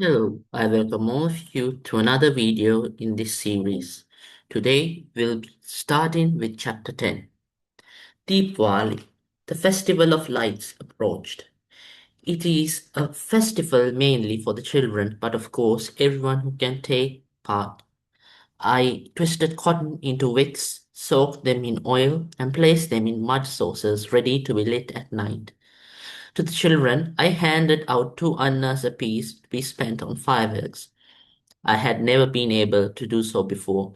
Hello, I welcome all of you to another video in this series. Today we'll be starting with chapter 10. Deepavali, the festival of lights approached. It is a festival mainly for the children, but of course everyone who can take part. I twisted cotton into wicks, soaked them in oil, and placed them in mud saucers ready to be lit at night. To the children, I handed out 2 annas apiece to be spent on fireworks. I had never been able to do so before.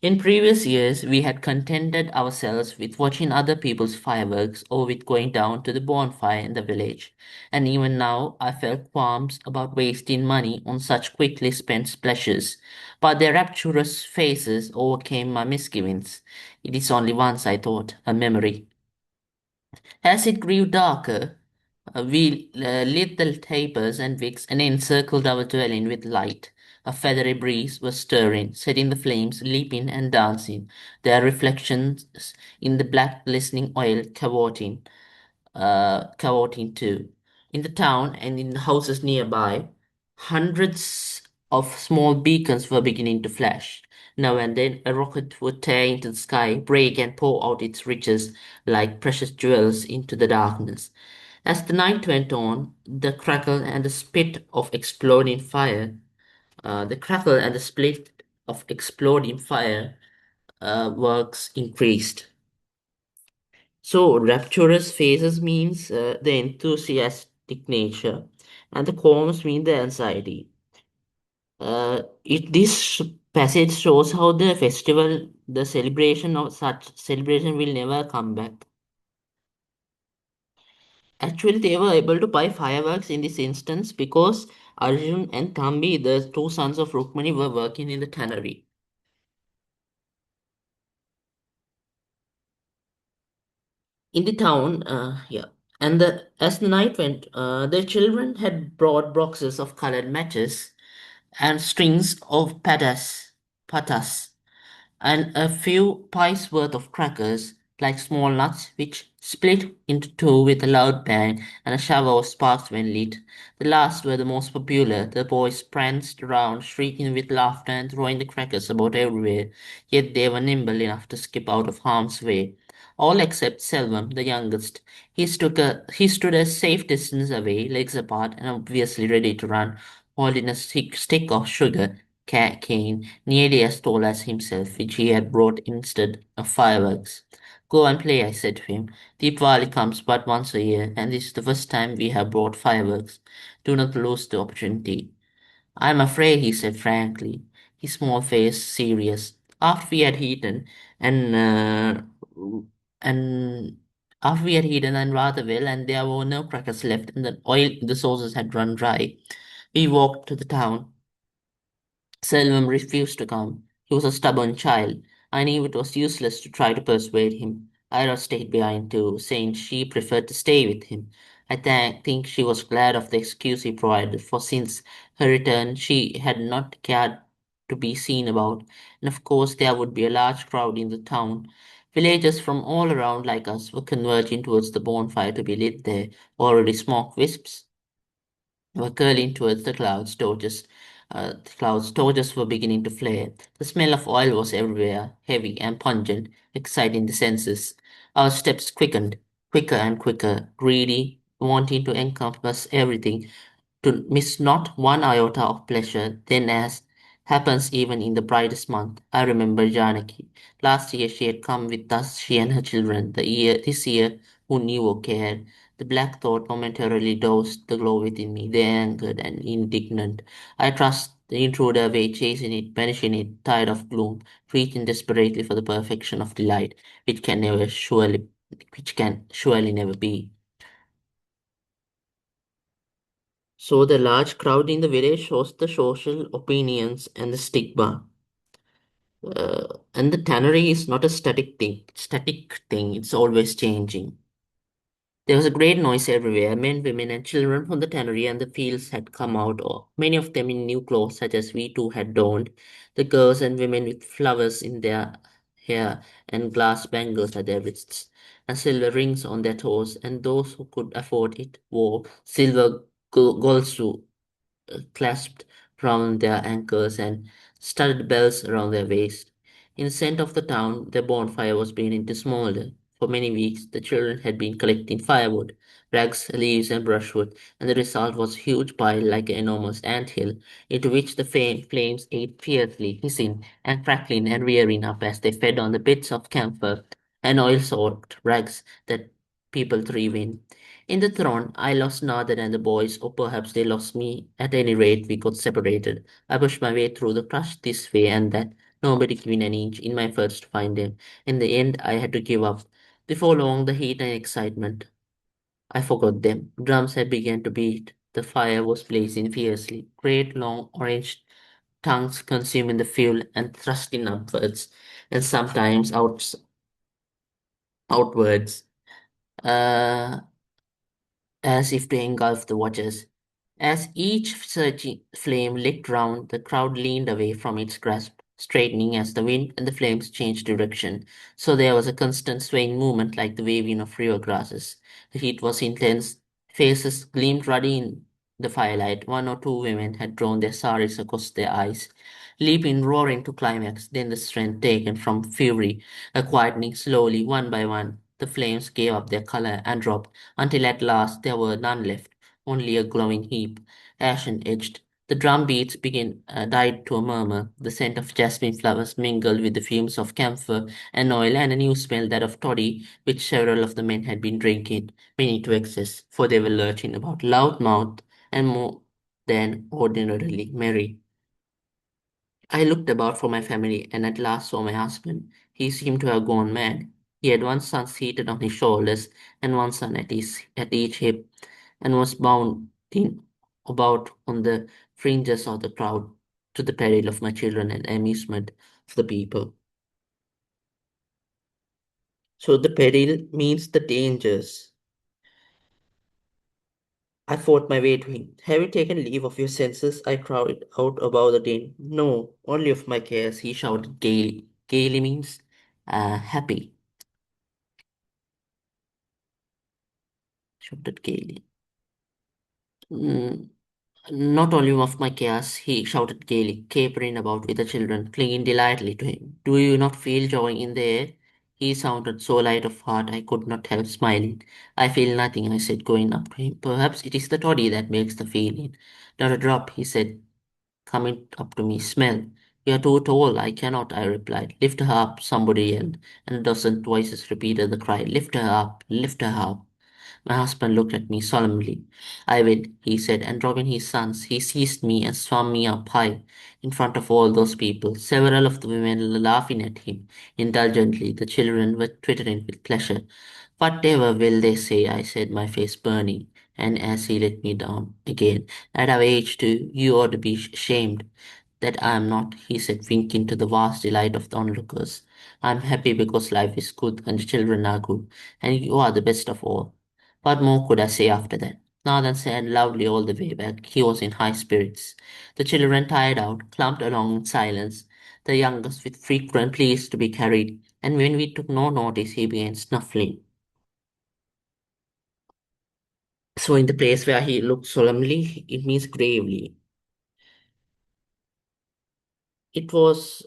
In previous years, we had contented ourselves with watching other people's fireworks or with going down to the bonfire in the village, and even now I felt qualms about wasting money on such quickly spent splashes. But their rapturous faces overcame my misgivings. It is only once, I thought, a memory. As it grew darker, we lit the tapers and wicks and encircled our dwelling with light. A feathery breeze was stirring, setting the flames leaping and dancing, their reflections in the black glistening oil cavorting too. In the town and in the houses nearby, hundreds of small beacons were beginning to flash. Now and then a rocket would tear into the sky, break and pour out its riches like precious jewels into the darkness. As the night went on, the crackle and the split of exploding fire works increased. So rapturous phases means the enthusiastic nature, and the calms mean the anxiety. This passage shows how the celebration of such celebration will never come back. Actually, they were able to buy fireworks in this instance because Arjun and Thambi, the two sons of Rukmani, were working in the tannery. In the town, and as the night went, the children had brought boxes of colored matches and strings of patas, and a few pies worth of crackers, like small nuts, which split into two with a loud bang and a shower of sparks when lit. The last were the most popular. The boys pranced around, shrieking with laughter and throwing the crackers about everywhere, yet they were nimble enough to skip out of harm's way. All except Selvam, the youngest. He stood a safe distance away, legs apart, and obviously ready to run, holding a stick of sugar cane nearly as tall as himself, which he had brought instead of fireworks. Go and play, I said to him. Deepavali comes but once a year, and this is the first time we have brought fireworks. Do not lose the opportunity. I'm afraid, he said frankly, his small face serious. After we had eaten, and and after we had eaten and rather well, and there were no crackers left, and the oil in the sauces had run dry, we walked to the town. Selvam refused to come. He was a stubborn child. I knew it was useless to try to persuade him. Ira stayed behind too, saying she preferred to stay with him. I think she was glad of the excuse he provided, for since her return she had not cared to be seen about, and of course there would be a large crowd in the town. Villagers from all around like us were converging towards the bonfire to be lit there. Already smoke wisps were curling towards the clouds. Torches were beginning to flare. The smell of oil was everywhere, heavy and pungent, exciting the senses. Our steps quickened, quicker and quicker, greedy, wanting to encompass everything, to miss not one iota of pleasure. Then, as happens even in the brightest month, I remember Janaki. Last year she had come with us, she and her children. This year, who knew or cared? The black thought momentarily dosed the glow within me, the angered and indignant. I trust the intruder away, chasing it, banishing it, tired of gloom, reaching desperately for the perfection of delight, which can surely never be. So the large crowd in the village shows the social opinions and the stigma. And the tannery is not a static thing, it's always changing. There was a great noise everywhere. Men, women, and children from the tannery and the fields had come out, or many of them in new clothes, such as we too had donned. The girls and women with flowers in their hair and glass bangles at their wrists, and silver rings on their toes, and those who could afford it wore silver golsu clasped round their ankles and studded bells around their waist. In the center of the town, the bonfire was beginning to smolder. For many weeks, the children had been collecting firewood, rags, leaves, and brushwood, and the result was a huge pile like an enormous ant hill, into which the flames ate fiercely, hissing and crackling and rearing up as they fed on the bits of camphor and oil-soaked rags that people thrive in. In the throne, I lost Nathan and the boys, or perhaps they lost me. At any rate, we got separated. I pushed my way through the crush this way and that, nobody giving an inch in my efforts to find them. In the end, I had to give up. Before long, the heat and excitement, I forgot them. Drums had begun to beat. The fire was blazing fiercely. Great long orange tongues consuming the fuel and thrusting upwards, and sometimes outwards. Uh, as if to engulf the watchers. As each surging flame licked round, the crowd leaned away from its grasp, straightening as the wind and the flames changed direction. So there was a constant swaying movement like the waving of river grasses. The heat was intense. Faces gleamed ruddy in the firelight. One or two women had drawn their saris across their eyes, leaping, roaring to climax. Then the strength taken from fury, a quietening slowly, one by one. The flames gave up their color and dropped until at last there were none left, only a glowing heap, ashen edged. The drum beats died to a murmur. The scent of jasmine flowers mingled with the fumes of camphor and oil, and a new smell, that of toddy, which several of the men had been drinking, many to excess, for they were lurching about loud mouthed and more than ordinarily merry. I looked about for my family and at last saw my husband. He seemed to have gone mad. He had one son seated on his shoulders and one son at each hip, and was bounding about on the fringes of the crowd, to the peril of my children and amusement of the people. So the peril means the dangers. I fought my way to him. Have you taken leave of your senses? I cried out above the din. No, only of my cares, he shouted gaily. Gaily means happy, shouted gaily. Mm, Not only of my chaos, he shouted gaily, capering about with the children, clinging delightedly to him. Do you not feel joy in the air? He sounded so light of heart I could not help smiling. I feel nothing, I said, going up to him. Perhaps it is the toddy that makes the feeling. Not a drop, he said, coming up to me. Smell. You are too tall, I cannot, I replied. Lift her up, somebody yelled, and a dozen voices repeated the cry. Lift her up, lift her up. My husband looked at me solemnly. I will, he said, and dropping his sons, he seized me and swung me up high in front of all those people, several of the women laughing at him indulgently. The children were twittering with pleasure. Whatever will they say? I said, my face burning. And as he let me down again, at our age too, you ought to be ashamed. That I am not, he said, winking to the vast delight of the onlookers. I am happy because life is good and the children are good, and you are the best of all. What more could I say after that? Nathan sang loudly all the way back. He was in high spirits. The children, tired out, clumped along in silence, the youngest with frequent pleas to be carried, and when we took no notice, he began snuffling. So, in the place where he looked solemnly, it means gravely. It was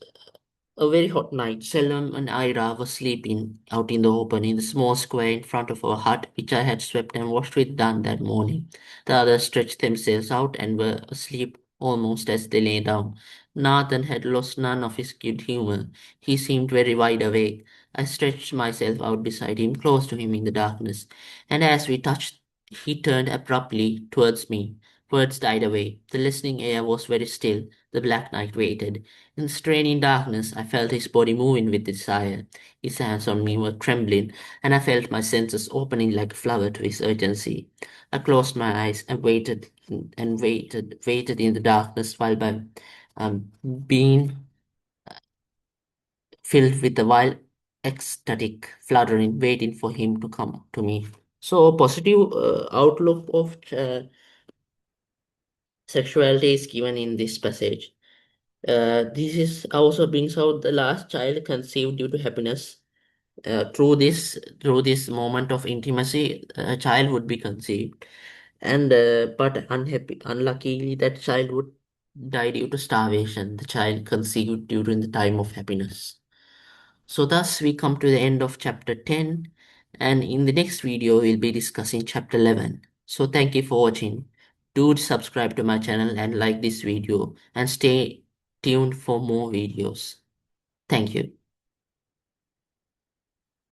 a very hot night. Selim and Ira were sleeping out in the open in the small square in front of our hut, which I had swept and washed with Dunn that morning. The others stretched themselves out and were asleep almost as they lay down. Nathan had lost none of his good humor. He seemed very wide awake. I stretched myself out beside him, close to him in the darkness, and as we touched, he turned abruptly towards me. Words died away. The listening air was very still. The black night waited. In the straining darkness, I felt his body moving with desire. His hands on me were trembling, and I felt my senses opening like a flower to his urgency. I closed my eyes and waited in the darkness while my being filled with a wild, ecstatic fluttering, waiting for him to come to me. So, positive outlook of sexuality is given in this passage. This is also brings out the last child conceived due to happiness. Through this moment of intimacy, a child would be conceived. And but unluckily, that child would die due to starvation. The child conceived during the time of happiness. So thus we come to the end of chapter 10, and in the next video we'll be discussing chapter 11. So thank you for watching. Do subscribe to my channel and like this video and stay tuned for more videos. Thank you.